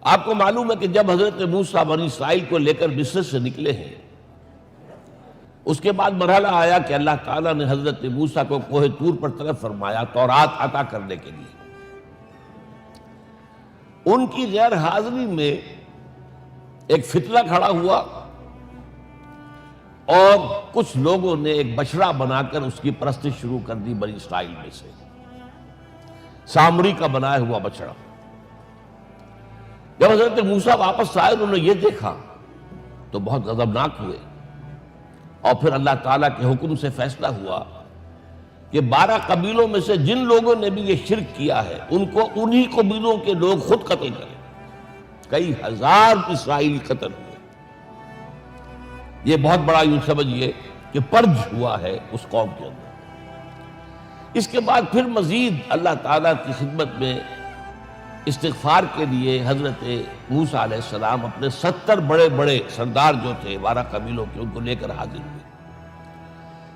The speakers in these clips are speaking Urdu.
آپ کو معلوم ہے کہ جب حضرت موسیٰ بنی اسرائیل کو لے کر مصر سے نکلے ہیں، اس کے بعد مرحلہ آیا کہ اللہ تعالیٰ نے حضرت موسیٰ کو کوہ طور پر طلب فرمایا تورات عطا کرنے کے لیے۔ ان کی غیر حاضری میں ایک فتنہ کھڑا ہوا اور کچھ لوگوں نے ایک بچڑا بنا کر اس کی پرستش شروع کر دی بنی اسرائیل میں سے، سامری کا بنایا ہوا بچڑا۔ جب حضرت موسیٰ واپس آئے انہوں نے یہ دیکھا تو بہت غضبناک ہوئے، اور پھر اللہ تعالیٰ کے حکم سے فیصلہ ہوا کہ 12 قبیلوں میں سے جن لوگوں نے بھی یہ شرک کیا ہے ان کو انہی قبیلوں کے لوگ خود قتل کریں۔ کئی ہزار اسرائیلی قتل ہوئے۔ یہ بہت بڑا یوں سمجھئے کہ پرج ہوا ہے اس قوم کے اندر۔ اس کے بعد پھر مزید اللہ تعالیٰ کی خدمت میں استغفار کے لیے حضرت موسیٰ علیہ السلام اپنے 70 بڑے بڑے سردار جو تھے 12 قبیلوں کے، ان کو لے کر حاضر ہوئے۔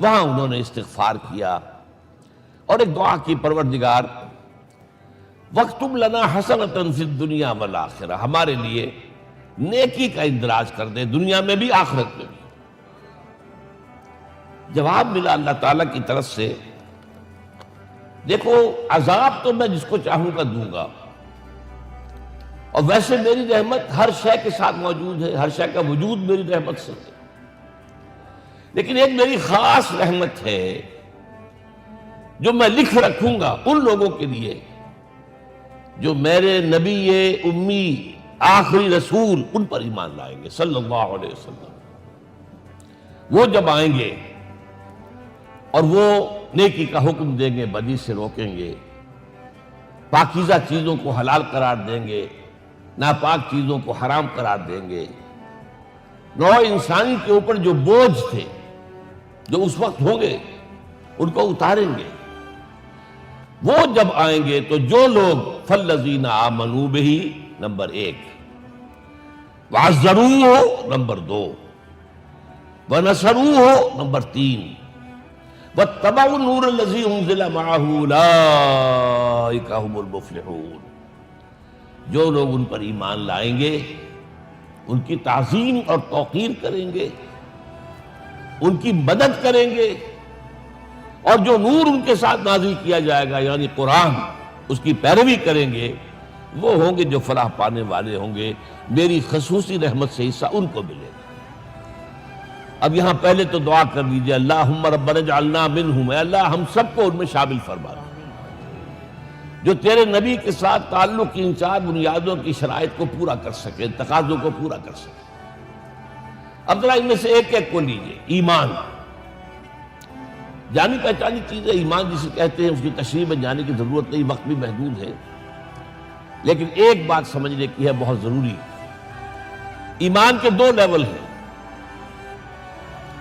وہاں انہوں نے استغفار کیا اور ایک دعا کی، پروردگار وَاكْتُبْ لَنَا حَسَنَةً فِي الدُّنْيَا وَالْآخِرَةِ، ہمارے لیے نیکی کا اندراج کر دے، دنیا میں بھی آخرت میں بھی۔ جواب ملا اللہ تعالیٰ کی طرف سے، دیکھو عذاب تو میں جس کو چاہوں گا دوں گا، اور ویسے میری رحمت ہر شے کے ساتھ موجود ہے، ہر شے کا وجود میری رحمت سے ہے، لیکن ایک میری خاص رحمت ہے جو میں لکھ رکھوں گا ان لوگوں کے لیے جو میرے نبی امی آخری رسول ان پر ایمان لائیں گے صلی اللہ علیہ وسلم۔ وہ جب آئیں گے اور وہ نیکی کا حکم دیں گے، بدی سے روکیں گے، پاکیزہ چیزوں کو حلال قرار دیں گے، ناپاک چیزوں کو حرام قرار دیں گے، نوع انسانی کے اوپر جو بوجھ تھے جو اس وقت ہوں گے ان کو اتاریں گے۔ وہ جب آئیں گے تو جو لوگ فَالَّذِينَ آمَنُوا بِهِ نمبر 1، وَعَزَّرُوهُ نمبر 2، وَنَصَرُوهُ نمبر 3، وَاتَّبَعُوا النُّورَ الَّذِي أُنزِلَ مَعَهُ أُولَٰئِكَ هُمُ الْمُفْلِحُونَ۔ جو لوگ ان پر ایمان لائیں گے ان کی تعظیم اور توقیر کریں گے، ان کی مدد کریں گے، اور جو نور ان کے ساتھ نازل کیا جائے گا یعنی قرآن، اس کی پیروی کریں گے، وہ ہوں گے جو فلاح پانے والے ہوں گے، میری خصوصی رحمت سے حصہ ان کو ملے گا۔ اب یہاں پہلے تو دعا کر لیجئے، اللہم ربنا اجعلنا منہم، اے اللہ ہم سب کو ان میں شامل فرما دے جو تیرے نبی کے ساتھ تعلق کی ان 4 بنیادوں کی شرائط کو پورا کر سکے، تقاضوں کو پورا کر سکے۔ اب ذرا ان میں سے ایک ایک کو لیجئے۔ ایمان جانی پہچانی چیز ہے، ایمان جسے کہتے ہیں، اس کی تشریح میں جانے کی ضرورت نہیں، وقت بھی محدود ہے، لیکن ایک بات سمجھنے کی ہے بہت ضروری۔ ایمان کے 2 لیول ہیں۔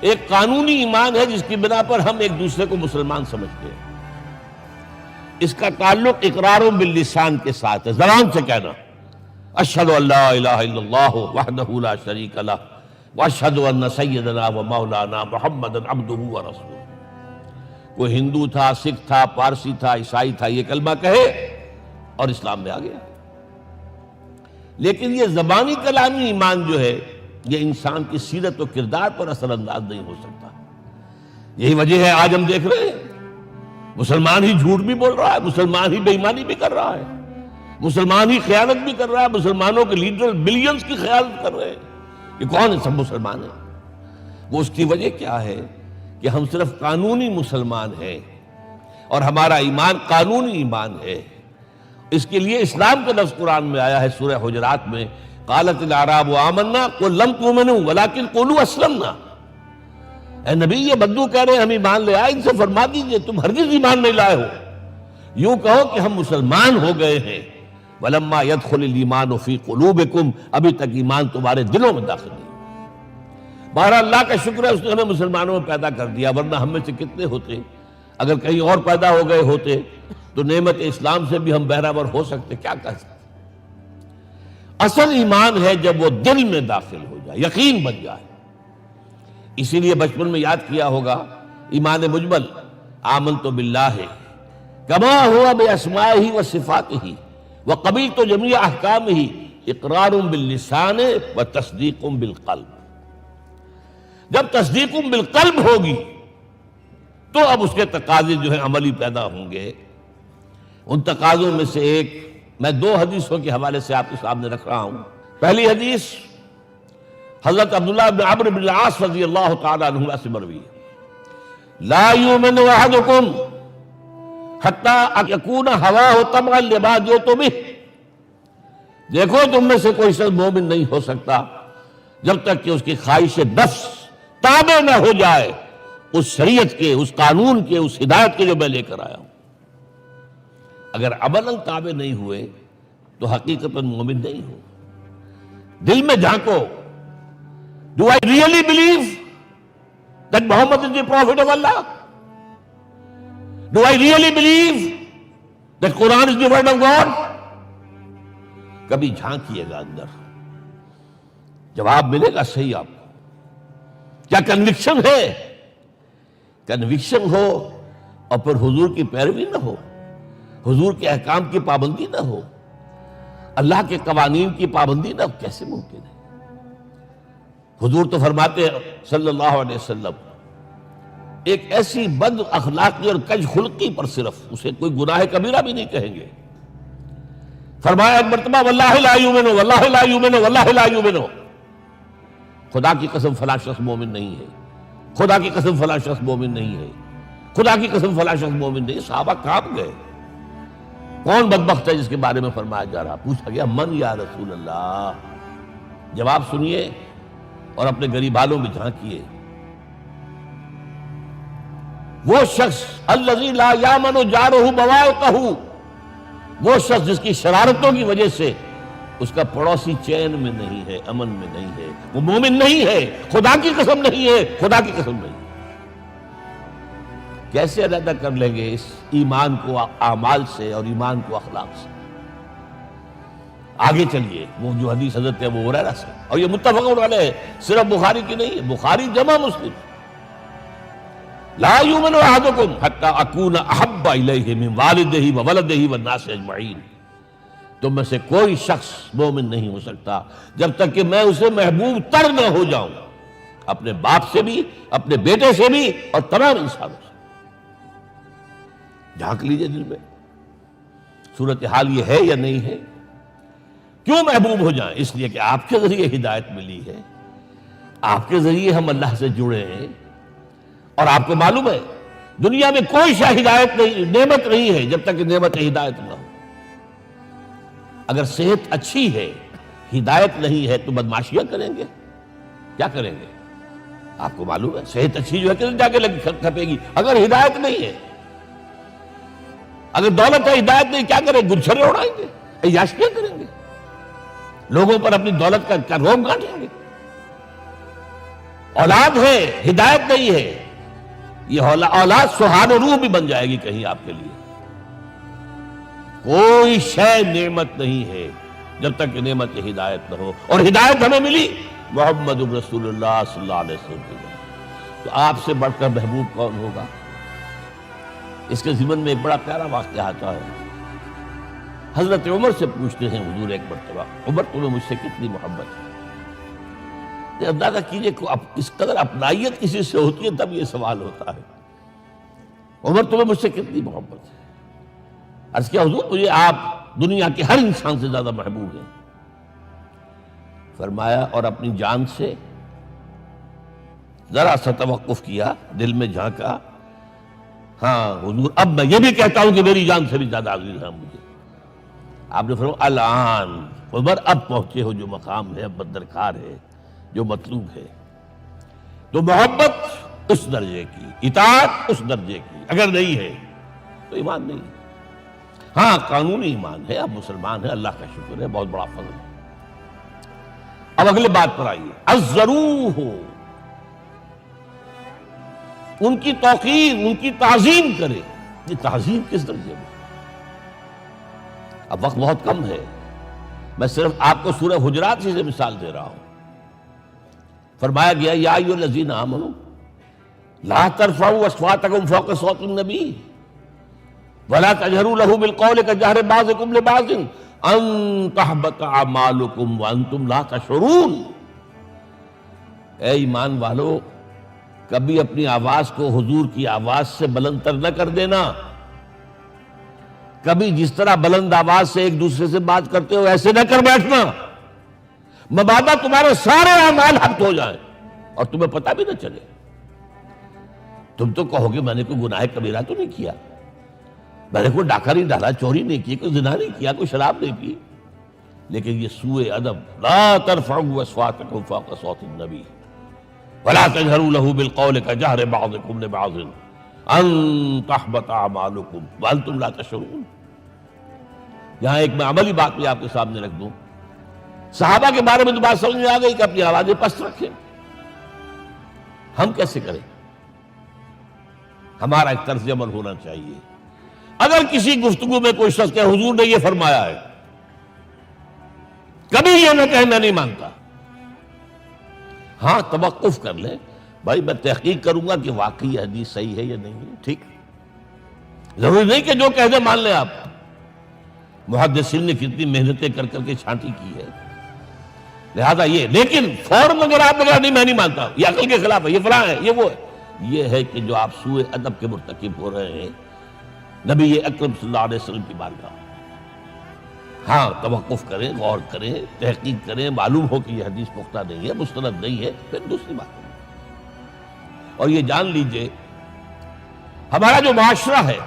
ایک قانونی ایمان ہے جس کی بنا پر ہم ایک دوسرے کو مسلمان سمجھتے ہیں، اس کا تعلق اقرار باللسان کے ساتھ ہے، زبان سے کہنا اشہد ان لا الہ الا اللہ وحدہ لا شریک لہ واشہد ان سیدنا و مولانا محمدا عبدہ ورسولہ۔ کوئی ہندو تھا، سکھ تھا، پارسی تھا، عیسائی تھا، یہ کلمہ کہے اور اسلام میں آ گیا۔ لیکن یہ زبانی کلامی ایمان جو ہے یہ انسان کی سیرت و کردار پر اثر انداز نہیں ہو سکتا۔ یہی وجہ ہے آج ہم دیکھ رہے ہیں مسلمان ہی جھوٹ بھی بول رہا ہے، مسلمان ہی بے ایمانی بھی کر رہا ہے، مسلمان ہی خیانت بھی کر رہا ہے، مسلمانوں کے لیڈر بلینز کی خیانت کر رہے ہیں۔ یہ کون ہے؟ سب مسلمان ہیں۔ وہ اس کی وجہ کیا ہے کہ ہم صرف قانونی مسلمان ہیں اور ہمارا ایمان قانونی ایمان ہے۔ اس کے لیے اسلام کا لفظ قرآن میں آیا ہے سورہ حجرات میں، قالت الاعراب آمنا قل لم تؤمنوا ولکن قولوا اسلمنا۔ اے نبی یہ بدو کہہ رہے ہیں ہم ایمان لے آئے، ان سے فرما دیجئے تم ہرگز ایمان نہیں لائے ہو، یوں کہو کہ ہم مسلمان ہو گئے ہیں۔ ولما يدخل الایمان فی قلوبکم، ابھی تک ایمان تمہارے دلوں میں داخل نہیں۔ بہرحال اللہ کا شکر ہے اس نے ہمیں مسلمانوں میں پیدا کر دیا، ورنہ ہم میں سے کتنے ہوتے اگر کہیں اور پیدا ہو گئے ہوتے تو نعمت اسلام سے بھی ہم بہرہور ہو سکتے، کیا کہہ سکتے۔ اصل ایمان ہے جب وہ دل میں داخل ہو جائے، یقین بن جائے۔ اسی لیے بچپن میں یاد کیا ہوگا ایمان مجمل، آمنت باللہ کما ہوا باسمائہ وصفاتہ وقبلت جمیع احکامہ اقرار باللسان و تصدیق بالقلب. جب تصدیق بالقلب ہوگی تو اب اس کے تقاضے جو ہیں عملی پیدا ہوں گے. ان تقاضوں میں سے ایک میں 2 حدیثوں کے حوالے سے آپ کے سامنے رکھ رہا ہوں. پہلی حدیث حضرت عبداللہ بن عمرو بن العاص رضی اللہ تعالی عنہما سے مروی ہے. لا یؤمن احدکم حتی یکون ہواہ تبعا لما جئت بہ. دیکھو تم میں سے کوئی شخص مومن نہیں ہو سکتا جب تک کہ اس کی خواہش نفس تابع نہ ہو جائے اس شریعت کے، اس قانون کے، اس ہدایت کے جو میں لے کر آیا ہوں. اگر عملاً تابع نہیں ہوئے تو حقیقتاً مومن نہیں ہو. دل میں جھانکو. Do I really believe that Muhammad is the prophet of Allah? Do I really believe that Quran is the word of God? کبھی جھانکیے گا اندر، جواب ملے گا صحیح آپ کو. کیا کنوکشن ہے؟ کنوکشن ہو اور پھر حضور کی پیروی نہ ہو، حضور کے احکام کی پابندی نہ ہو، اللہ کے قوانین کی پابندی نہ ہو، کیسے ممکن ہے؟ حضور تو فرماتے ہیں صلی اللہ علیہ وسلم ایک ایسی بد اخلاقی اور کج خلقی پر صرف اسے کوئی گناہ کبیرہ بھی نہیں کہیں گے. فرمایا ایک مرتبہ واللہ لا یؤمن واللہ لا یؤمن واللہ لا یؤمن، خدا کی قسم فلاں شخص مومن نہیں ہے، خدا کی قسم فلاں شخص مومن نہیں ہے، خدا کی قسم فلاں شخص مومن نہیں. صحابہ کانپ گئے. کون بدبخت ہے جس کے بارے میں فرمایا جا رہا؟ پوچھا گیا من یا رسول اللہ. جواب سنیے اور اپنے غریب حالوں میں جھانکیے. وہ شخص الذی لا یامن جارہ بوائقہ، وہ شخص جس کی شرارتوں کی وجہ سے اس کا پڑوسی چین میں نہیں ہے، امن میں نہیں ہے، وہ مومن نہیں ہے. خدا کی قسم نہیں ہے، خدا کی قسم نہیں. کیسے علیحدہ کر لیں گے اس ایمان کو اعمال سے اور ایمان کو اخلاق سے؟ آگے چلیے. وہ جو حدیث حضرت ابو ہریرہ سے، اور یہ متفق علیہ ہے، صرف بخاری کی نہیں ہے، بخاری جمع مسلم. لا یؤمن احدکم حتی اکون احب الیہ من والدہ وولدہ والناس اجمعین. تم میں سے کوئی شخص مومن نہیں ہو سکتا جب تک کہ میں اسے محبوب تر نہ ہو جاؤں، اپنے باپ سے بھی، اپنے بیٹے سے بھی، اور تمام انسانوں سے. جھانک لیجئے دل میں صورتحال یہ ہے یا نہیں ہے. کیوں محبوب ہو جائیں؟ اس لیے کہ آپ کے ذریعے ہدایت ملی ہے، آپ کے ذریعے ہم اللہ سے جڑے ہیں. اور آپ کو معلوم ہے دنیا میں کوئی شاہ ہدایت نہیں، نعمت نہیں ہے جب تک کہ نعمت ہدایت نہ ہو. اگر صحت اچھی ہے، ہدایت نہیں ہے تو بدماشیاں کریں گے. کیا کریں گے؟ آپ کو معلوم ہے صحت اچھی جو ہے کہ جا کے کھپے گی اگر ہدایت نہیں ہے. اگر دولت ہے، ہدایت نہیں، کیا کریں؟ گلچھرے اڑائیں گے، عیاشیاں کریں گے، لوگوں پر اپنی دولت کا روب گانٹیں گے. اولاد ہے، ہدایت نہیں ہے، یہ اولاد سہان روح بھی بن جائے گی کہیں آپ کے لیے. کوئی شے نعمت نہیں ہے جب تک کہ نعمت ہدایت نہ ہو. اور ہدایت ہمیں ملی محمد رسول اللہ صلی اللہ علیہ وسلم کی. تو آپ سے بڑھ کر محبوب کون ہوگا؟ اس کے ضمن میں ایک بڑا پیارا واقعہ آتا ہے. حضرت عمر سے پوچھتے ہیں حضور ایک مرتبہ، عمر تمہیں مجھ سے کتنی محبت ہے؟ اندازہ کیجئے کہ اس قدر اپنائیت کسی سے ہوتی ہے تب یہ سوال ہوتا ہے. عمر تمہیں مجھ سے کتنی محبت ہے؟ عرض کیا حضور مجھے آپ دنیا کے ہر انسان سے زیادہ محبوب ہیں. فرمایا اور اپنی جان سے؟ ذرا سا توقف کیا، دل میں جھانکا. ہاں حضور اب میں یہ بھی کہتا ہوں کہ میری جان سے بھی زیادہ عزیز ہے مجھے. آپ نے فرمایا الان عمر اب پہنچے ہو جو مقام ہے، اب درکار ہے، جو مطلوب ہے. تو محبت اس درجے کی، اطاعت اس درجے کی اگر نہیں ہے تو ایمان نہیں ہے. ہاں قانونی ایمان ہے، اب مسلمان ہے، اللہ کا شکر ہے، بہت بڑا فضل ہے. اب اگلے بات پر آئیے. عزروہ، ان کی توقیر، ان کی تعظیم کرے. یہ تعظیم کس درجے میں؟ اب وقت بہت کم ہے، میں صرف آپ کو سورہ حجرات سے مثال دے رہا ہوں. فرمایا گیا یا ایھا الذین آمنوا لا ترفعوا اصواتکم فوق صوت النبی ولا تجہروا له بالقول کجہر بعضکم لبعض ان تحبط اعمالکم وانتم لا تشعرون۔ اے ایمان والو، کبھی اپنی آواز کو حضور کی آواز سے بلند تر نہ کر دینا۔ کبھی جس طرح بلند آواز سے ایک دوسرے سے بات کرتے ہو ایسے نہ کر بیٹھنا، مبادا تمہارے سارے اعمال حبط ہو جائیں اور تمہیں پتہ بھی نہ چلے۔ تم تو کہو گے میں نے کوئی گناہ کبیرہ تو نہیں کیا، میں نے کوئی ڈاکہ نہیں ڈالا، چوری نہیں کی، کوئی زنا نہیں کیا، کوئی شراب نہیں پی، لیکن یہ سوء ادب، لا ترفعوا اصواتکم فوق صوت النبی ولا تجهروا له بالقول كجهر بعضكم لبعض ان تحبط اعمالكم وانتم لا تشعرون۔ یہاں ایک میں عملی بات بھی آپ کے سامنے رکھ دوں، صحابہ کے بارے میں تو بات سمجھ میں آ گئی کہ اپنی آوازیں پست رکھیں۔ ہم کیسے کریں؟ ہمارا ایک طرز عمل ہونا چاہیے۔ اگر کسی گفتگو میں کوئی شخص کہ حضور نے یہ فرمایا ہے، کبھی یہ نہ کہے میں نہیں مانتا، ہاں توقف کر لیں، بھائی میں تحقیق کروں گا کہ واقعی یہ حدیث صحیح ہے یا نہیں ہے، ٹھیک، ضروری نہیں کہ جو کہہ دے مان لیں آپ۔ محدثین نے کتنی محنتیں کر کر کے چھانٹی کی ہے، لہذا یہ، لیکن فوراً اگر آپ لگا نہیں میں نہیں مانتا، یہ عقل کے خلاف ہے، یہ فلاں ہے، یہ وہ ہے، یہ ہے کہ جو آپ سوء ادب کے مرتکب ہو رہے ہیں نبی اکرم صلی اللہ علیہ وسلم کی بارگاہ۔ ہاں توقف کریں، غور کریں، تحقیق کریں، معلوم ہو کہ یہ حدیث پختہ نہیں ہے، مستند نہیں ہے، پھر دوسری بات ہے۔ اور یہ جان لیجئے ہمارا جو معاشرہ ہے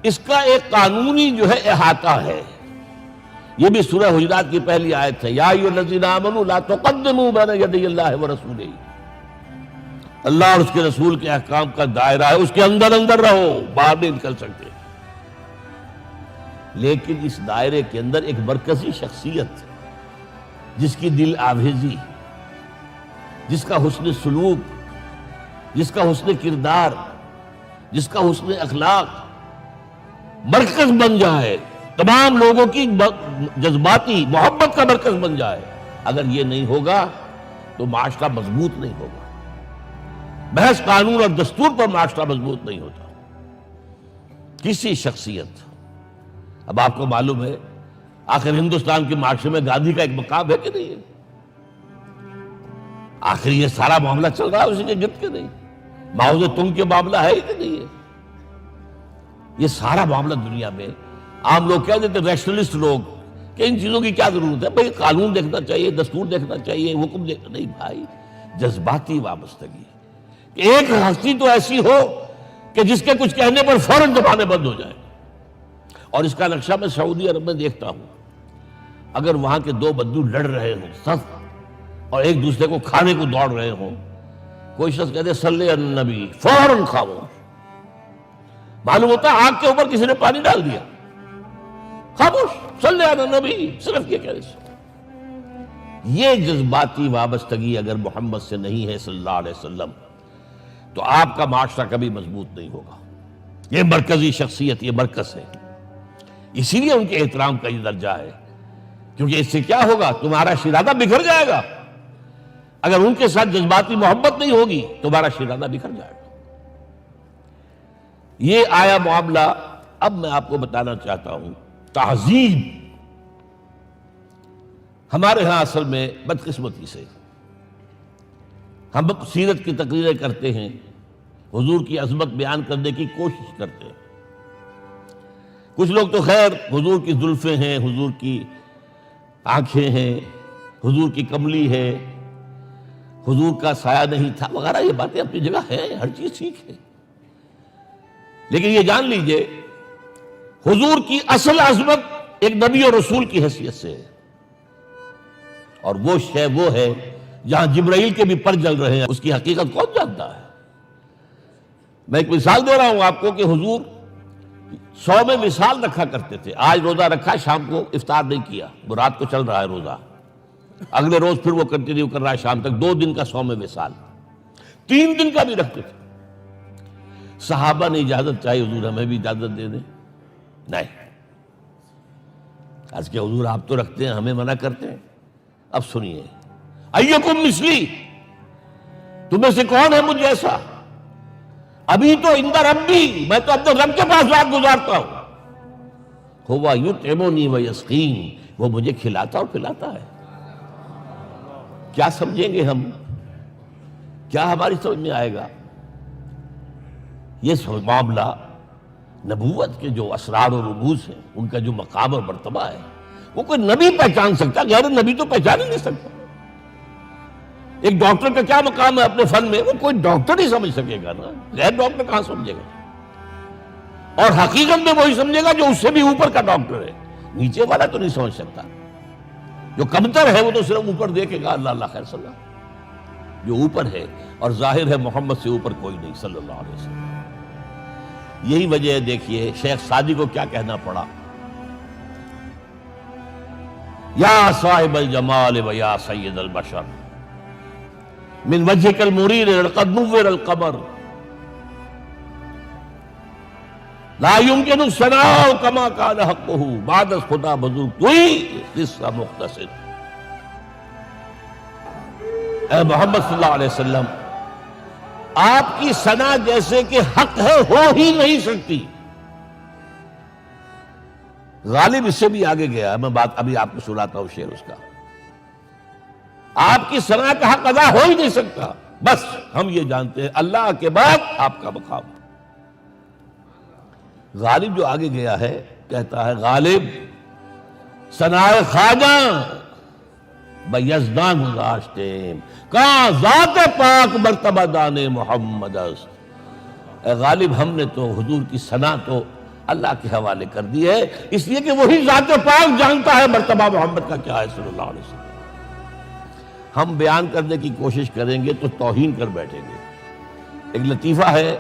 اس کا ایک قانونی جو ہے احاطہ ہے، یہ بھی سورہ حجرات کی پہلی آیت ہے، یا ایھا الذین آمنوا لا تقدموا بین یدی اللہ ورسولہ۔ اللہ اور اس کے رسول کے احکام کا دائرہ ہے، اس کے اندر اندر رہو، باہر نہیں نکل سکتے۔ لیکن اس دائرے کے اندر ایک مرکزی شخصیت جس کی دل آویزی، جس کا حسن سلوک، جس کا حسن کردار، جس کا حسن اخلاق مرکز بن جائے، تمام لوگوں کی جذباتی محبت کا مرکز بن جائے، اگر یہ نہیں ہوگا تو معاشرہ مضبوط نہیں ہوگا۔ محض قانون اور دستور پر معاشرہ مضبوط نہیں ہوتا۔ کسی شخصیت، اب آپ کو معلوم ہے آخر ہندوستان کے معاشرے میں گاندھی کا ایک مقام ہے کہ نہیں ہے؟ آخر یہ سارا معاملہ چل رہا ہے اسی کے گرد کے نہیں؟ ماؤ زیدونگ کے معاملہ ہے کہ نہیں ہے؟ یہ سارا معاملہ دنیا میں عام لوگ کہہ دیتے، ریشنلسٹ لوگ، کہ ان چیزوں کی کیا ضرورت ہے، بھئی قانون دیکھنا چاہیے، دستور دیکھنا چاہیے، حکم دیکھنا نہیں۔ بھائی جذباتی وابستگی، کہ ایک ہستی تو ایسی ہو کہ جس کے کچھ کہنے پر فوراً زبانیں بند ہو جائیں۔ اور اس کا نقشہ میں سعودی عرب میں دیکھتا ہوں، اگر وہاں کے دو بدو لڑ رہے ہوں صف اور ایک دوسرے کو کھانے کو دوڑ رہے ہوں، کوئی شخص کہتے صلی علی النبی، فوراً خاموش۔ معلوم ہوتا ہے آگ کے اوپر کسی نے پانی ڈال دیا، خاموش، صلی علی النبی، صرف یہ کہہ رہے۔ یہ جذباتی وابستگی اگر محمد سے نہیں ہے صلی اللہ علیہ وسلم تو آپ کا معاشرہ کبھی مضبوط نہیں ہوگا۔ یہ مرکزی شخصیت، یہ مرکز ہے، اسی لیے ان کے احترام کا یہ درجہ ہے، کیونکہ اس سے کیا ہوگا، تمہارا شیرازہ بکھر جائے گا۔ اگر ان کے ساتھ جذباتی محبت نہیں ہوگی تمہارا شیرازہ بکھر جائے گا۔ یہ آیا معاملہ۔ اب میں آپ کو بتانا چاہتا ہوں تہذیب ہمارے ہاں اصل میں بدقسمتی سے ہم سیرت کی تقریریں کرتے ہیں، حضور کی عظمت بیان کرنے کی کوشش کرتے ہیں۔ کچھ لوگ تو خیر حضور کی زلفیں ہیں، حضور کی آنکھیں ہیں، حضور کی کملی ہے، حضور کا سایہ نہیں تھا وغیرہ، یہ باتیں اپنی جگہ ہیں، ہر چیز ٹھیک ہے، لیکن یہ جان لیجئے حضور کی اصل عظمت ایک نبی اور رسول کی حیثیت سے ہے، اور وہ شے وہ ہے جہاں جبرائیل کے بھی پر جل رہے ہیں، اس کی حقیقت کون جانتا ہے؟ میں ایک مثال دے رہا ہوں آپ کو کہ حضور 100 میں مثال رکھا کرتے تھے۔ آج روزہ رکھا، شام کو افطار نہیں کیا، وہ رات کو چل رہا ہے روزہ، اگلے روز پھر وہ کنٹینیو کر رہا ہے شام تک، 2 دن کا 100 میں مثال، 3 دن کا بھی رکھتے تھے۔ صحابہ نے اجازت چاہی، حضور ہمیں بھی اجازت دے دیں، نہیں، آج کے حضور آپ تو رکھتے ہیں، ہمیں منع کرتے ہیں۔ اب سنیے، ایکم مثلی، تمہیں سے کون ہے مجھ جیسا؟ ابھی تو عند ربی، میں تو اپنے رب کے پاس رات گزارتا ہوں، ہوا یطعمنی ویسقین، وہ مجھے کھلاتا اور پلاتا ہے۔ کیا سمجھیں گے ہم؟ کیا ہماری سمجھ میں آئے گا؟ یہ معاملہ نبوت کے جو اسرار و رموز ہیں، ان کا جو مقام اور مرتبہ ہے، وہ کوئی نبی پہچان سکتا، غیر نبی تو پہچان ہی نہیں سکتا۔ ایک ڈاکٹر کا کیا مقام ہے اپنے فن میں، وہ کوئی ڈاکٹر ہی سمجھ سکے گا نا، غیر ڈاکٹر کہاں سمجھے گا؟ اور حقیقت میں وہی سمجھے گا جو اس سے بھی اوپر کا ڈاکٹر ہے، نیچے والا تو نہیں سمجھ سکتا۔ جو کمتر ہے وہ تو صرف اوپر دیکھے گا، اللہ اللہ خیر صلی اللہ۔ جو اوپر ہے اور ظاہر ہے محمد سے اوپر کوئی نہیں صلی اللہ علیہ وسلم۔ یہی وجہ ہے، دیکھیے شیخ سعدی کو کیا کہنا پڑا، یا صاحب الجمال و یا سید البشر من وجهك المرير لقد نور القمر لا يمكن الثناء كما كان حقه بعد خدا بزرگ کوئی قصہ مختصر۔ اے محمد صلی اللہ علیہ وسلم، آپ کی ثنا جیسے کہ حق ہے ہو ہی نہیں سکتی۔ غالب اس سے بھی آگے گیا ہے، میں بات ابھی آپ کو سناتا ہوں شعر اس کا۔ آپ کی ثنا کا حق ادا ہو ہی نہیں سکتا، بس ہم یہ جانتے ہیں اللہ کے بعد آپ کا مقام۔ غالب جو آگے گیا ہے کہتا ہے، غالب ثنائے خواجہ بیزداں گزاشتے کہاں ذات پاک مرتبہ دان محمد است۔ اے غالب، ہم نے تو حضور کی ثنا تو اللہ کے حوالے کر دی ہے، اس لیے کہ وہی ذات پاک جانتا ہے مرتبہ محمد کا کیا ہے صلی اللہ علیہ وسلم۔ ہم بیان کرنے کی کوشش کریں گے تو توہین کر بیٹھیں گے۔ ایک لطیفہ ہے،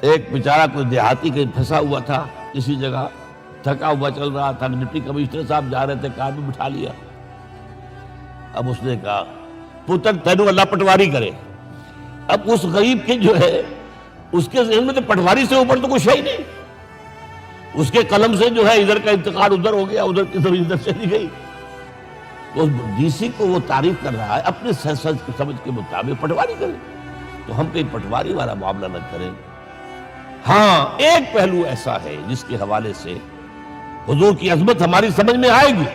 ایک بیچارہ کوئی دیہاتی کہیں پھنسا ہوا تھا کسی جگہ، تھکا ہوا چل رہا تھا، ڈپٹی کمشنر صاحب جا رہے تھے، کار میں بٹھا لیا۔ اب اس نے کہا، پتر تینوں اللہ پٹواری کرے۔ اب اس غریب کے جو ہے اس کے ذہن میں تو پٹواری سے اوپر تو کچھ ہے ہی نہیں، اس کے قلم سے جو ہے ادھر کا انتقال ادھر ہو گیا، ادھر کی زمین ادھر چلی گئی۔ تو ڈی سی کو وہ تعریف کر رہا ہے اپنے سمجھ کے مطابق، پٹواری کریں تو ہم کہیں پٹواری والا معاملہ نہ کریں۔ ہاں ایک پہلو ایسا ہے جس کے حوالے سے حضور کی عظمت ہماری سمجھ میں آئے گی۔